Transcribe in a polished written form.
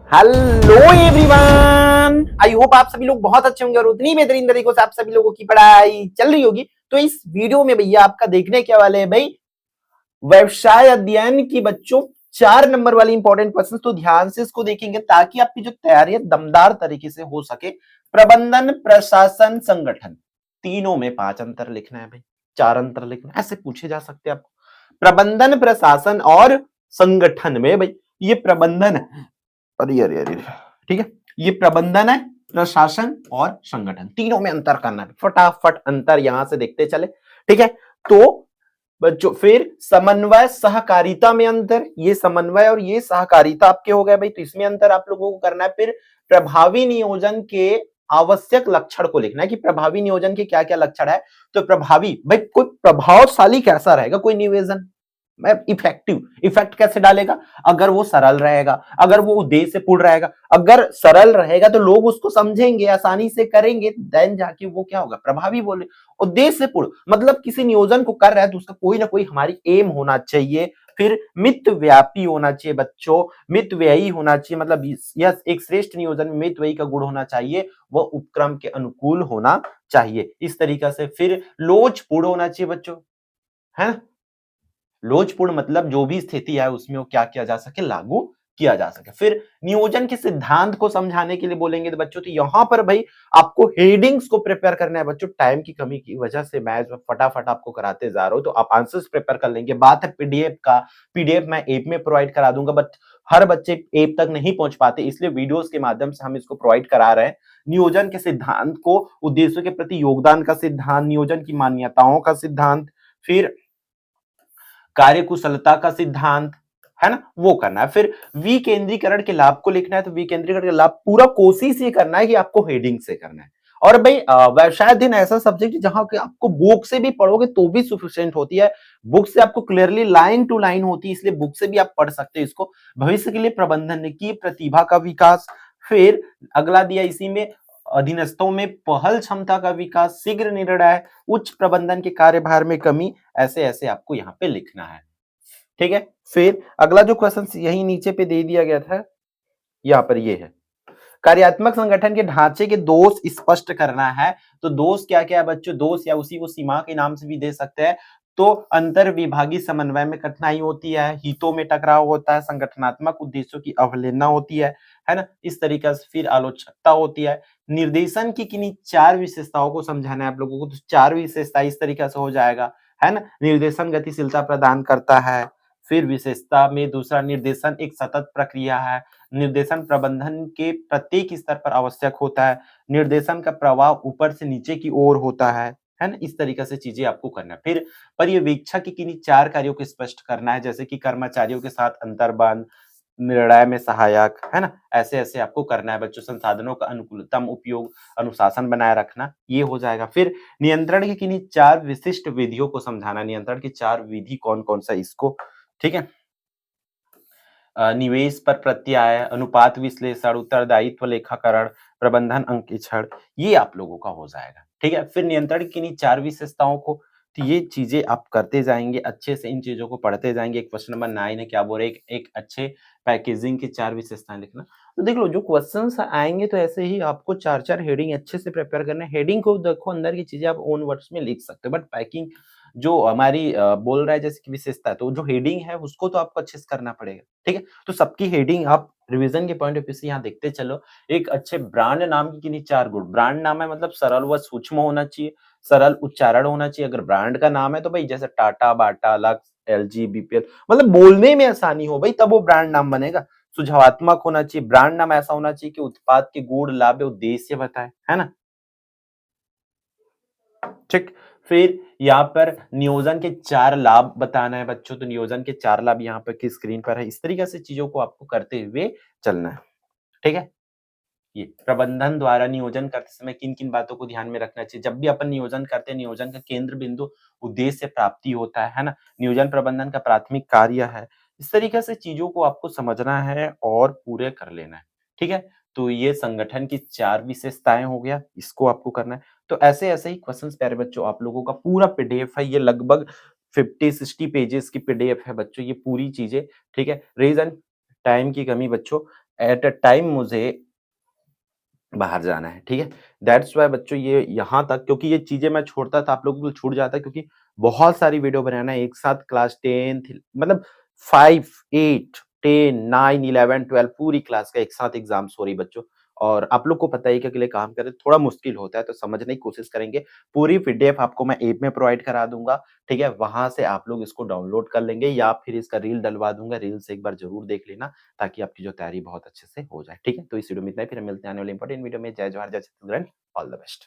Hello everyone, I hope आप सभी लोग बहुत अच्छे होंगे और उतनी बेहतरीन तरीकों से आप सभी लोगों की पढ़ाई चल रही होगी। तो इस वीडियो में भैया आपका देखने क्या वाले हैं भाई, व्यवसाय अध्ययन की बच्चों 4 नंबर वाली इंपॉर्टेंट क्वेश्चन। तो ध्यान से इसको देखेंगे ताकि आपकी जो तैयारी है दमदार तरीके से हो सके। प्रबंधन, प्रशासन, संगठन, तीनों में 5 अंतर लिखना है भाई, 4 अंतर लिखना है, ऐसे पूछे जा सकते हैं आपको। प्रबंधन, प्रशासन और संगठन में भाई ये प्रबंधन है, अरे अरे अरे, ठीक है, ये प्रबंधन है, प्रशासन और संगठन, तीनों में अंतर करना है। फटाफट अंतर यहां से देखते चले, ठीक है। तो बच्चों फिर समन्वय सहकारिता में अंतर, ये समन्वय और ये सहकारिता आपके हो गए भाई, तो इसमें अंतर आप लोगों को करना है। फिर प्रभावी नियोजन के आवश्यक लक्षण को लिखना है कि प्रभावी नियोजन के क्या क्या लक्षण है। तो प्रभावी भाई, कोई प्रभावशाली कैसा रहेगा कोई निवेदन, मैं इफेक्टिव, इफेक्ट कैसे डालेगा, अगर वो सरल रहेगा, अगर वो उद्देश्य से पूर्ण रहेगा। अगर सरल रहेगा तो लोग उसको समझेंगे, आसानी से करेंगे, देन जाके वो क्या होगा, प्रभावी बोले। उद्देश्य से पूर्ण मतलब किसी नियोजन को कर रहा है तो उसका कोई ना कोई हमारी एम होना चाहिए। फिर मित व्यापी होना चाहिए बच्चों, मित व्ययी होना चाहिए, मतलब यह एक श्रेष्ठ नियोजन में मित व्ययी का गुण होना चाहिए, वह उपक्रम के अनुकूल होना चाहिए, इस तरीका से। फिर लोचपूर्ण होना चाहिए बच्चों, है ना। लोचपूर्ण मतलब जो भी स्थिति है उसमें वो क्या किया जा सके, लागू किया जा सके। फिर नियोजन के सिद्धांत को समझाने के लिए बोलेंगे तो बच्चों, तो यहां पर भाई आपको हेडिंग्स को प्रिपेयर करना है बच्चों। टाइम की कमी की वजह से मैं फटाफट आपको कराते जा रहा हूं, तो आप आंसर्स प्रिपेयर कर लेंगे। बात है पीडीएफ का, पीडीएफ मैं ऐप में प्रोवाइड करा दूंगा, बट हर बच्चे ऐप तक नहीं पहुंच पाते, इसलिए वीडियोस के माध्यम से हम इसको प्रोवाइड करा रहे हैं। नियोजन के सिद्धांत को, उद्देश्यों के प्रति योगदान का सिद्धांत, नियोजन की मान्यताओं का सिद्धांत, फिर कार्यकुशलता का सिद्धांत, है ना, वो करना है। फिर विकेंद्रीकरण के लाभ को लिखना है, तो विकेंद्रीकरण के लाभ पूरा कोशिश ये करना है कि आपको हेडिंग से करना है। और भाई व्यवसाय अध्ययन ऐसा सब्जेक्ट है जहां के आपको बुक से भी पढ़ोगे तो भी सफिशिएंट होती है, बुक से आपको क्लियरली लाइन टू लाइन होती है, इसलिए बुक से भी आप पढ़ सकते हो इसको। भविष्य के लिए प्रबंधन की प्रतिभा का विकास, फिर अगला दिया इसी में, अधीनस्थों में पहल क्षमता का विकास, शीघ्र निर्णय, उच्च प्रबंधन के कार्यभार में कमी, ऐसे ऐसे आपको यहाँ पे लिखना है, ठीक है। फिर अगला जो क्वेश्चन यही नीचे पे दे दिया गया था, यहाँ पर ये है, कार्यात्मक संगठन के ढांचे के दोष स्पष्ट करना है। तो दोष क्या क्या है बच्चों, दोष या उसी को सीमा के नाम से भी दे सकते हैं। तो अंतर विभागीय समन्वय में कठिनाई होती है, हितों में टकराव होता है, संगठनात्मक उद्देश्यों की अवहेलना होती है ना, इस तरीके से। फिर आलोचकता होती है। निर्देशन की किन्हीं 4 विशेषताओं को समझाना है आप लोगों को, तो 4 विशेषता इस तरीके से हो जाएगा, है ना। निर्देशन गतिशीलता प्रदान करता है। फिर विशेषता में दूसरा, निर्देशन एक सतत प्रक्रिया है, निर्देशन प्रबंधन के प्रत्येक स्तर पर आवश्यक होता है, निर्देशन का प्रवाह ऊपर से नीचे की ओर होता है ना, इस तरीके से चीजें आपको करना है। फिर पर्यवेक्षक की किन्हीं 4 कार्यों को स्पष्ट करना है, जैसे कि कर्मचारियों के साथ अंतर्बंध, निर्णय में सहायक, है ना, ऐसे ऐसे आपको करना है बच्चों। संसाधनों का अनुकूलतम उपयोग, अनुशासन बनाए रखना, ये हो जाएगा। फिर नियंत्रण की किन्हीं 4 विशिष्ट विधियों को समझाना, नियंत्रण की 4 विधि कौन कौन सा, इसको, ठीक है। निवेश पर प्रत्याय, अनुपात विश्लेषण, उत्तरदायित्व लेखाकरण, प्रबंधन अंकेक्षण, ये आप लोगों का हो जाएगा, ठीक है। फिर नियंत्रण की किन्हीं 4 विशेषताओं को, तो ये चीजें आप करते जाएंगे अच्छे से, इन चीजों को पढ़ते जाएंगे। क्वेश्चन नंबर 9 है, क्या बोल रहे, एक अच्छे पैकेजिंग की 4 विशेषताएं लिखना। तो देख लो जो क्वेश्चंस आएंगे तो ऐसे ही आपको 4 4 हेडिंग अच्छे से प्रिपेयर करना है। हेडिंग को देखो, अंदर की चीजें आप ओन वर्ड्स में लिख सकते हो, बट पैकिंग जो हमारी बोल रहा है जैसे कि विशेषता है, तो जो हेडिंग है उसको तो आपको अच्छे से करना पड़ेगा, ठीक है। तो सबकी हेडिंग आप रिवीजन के पॉइंट ऑफ व्यू से यहाँ देखते चलो। एक अच्छे ब्रांड नाम की किन्हीं 4 गुण, ब्रांड नाम है मतलब सरल व सूक्ष्म होना चाहिए, सरल उच्चारण होना चाहिए। अगर ब्रांड का नाम है तो भाई जैसे टाटा, बाटा, लक्स, एलजी, बीपीएल, मतलब बोलने में आसानी हो भाई, तब वो ब्रांड नाम बनेगा। सुझावात्मक होना चाहिए, ब्रांड नाम ऐसा होना चाहिए कि उत्पाद के गुण, लाभ, उद्देश्य बताए, है ना, ठीक। फिर यहाँ पर नियोजन के 4 लाभ बताना है बच्चों, तो नियोजन के 4 लाभ यहाँ पर की स्क्रीन पर है, इस तरीके से चीजों को आपको करते हुए चलना है, ठीक है। ये प्रबंधन द्वारा नियोजन करते समय किन किन बातों को ध्यान में रखना चाहिए। जब भी अपन नियोजन करते हैं, नियोजन का केंद्र बिंदु उद्देश्य प्राप्ति होता है ना, नियोजन प्रबंधन का प्राथमिक कार्य है। इस तरीके से चीजों को आपको समझना है और पूरे कर लेना है, ठीक है। तो ये संगठन की 4 विशेषताएं हो गया, इसको आपको करना है। तो ऐसे ऐसे ही क्वेश्चंस प्यारे बच्चों आप लोगों का पूरा पीडीएफ है, ये लगभग 50-60 पेजेस की पीडीएफ है बच्चों, ये पूरी चीजें, ठीक है। रीजन टाइम की कमी बच्चों, एट अ टाइम मुझे बाहर जाना है, ठीक है? दैट्स व्हाई बच्चों ये यहाँ तक, क्योंकि ये चीज़ें मैं छोड़ता था, आप लोगों को छूट जाता है, क्योंकि बहुत सारी वीडियो बनाना है एक साथ, क्लास 10th मतलब 5, 8, 10, 9, 11, 12 पूरी क्लास का एक साथ एग्ज़ाम्स हो रही बच्चों, और आप लोग को पता है कि अकेले काम करें थोड़ा मुश्किल होता है, तो समझने की कोशिश करेंगे। पूरी पीडीएफ आपको मैं ऐप में प्रोवाइड करा दूँगा, ठीक है? वहाँ से आप लोग इसको डाउनलोड कर लेंगे, या फिर इसका रील डलवा दूँगा, रील से एक बार ज़रूर देख लेना, ताकि आपकी जो तैयारी बहुत अच्छे से हो जाए, ठीक है? तो इस वीडियो में इतना ही, फिर हम मिलते हैं आने वाले इंपॉर्टेंट वीडियो में। जय जवाहर, जय छत्तीसगढ़, ऑल द बेस्ट।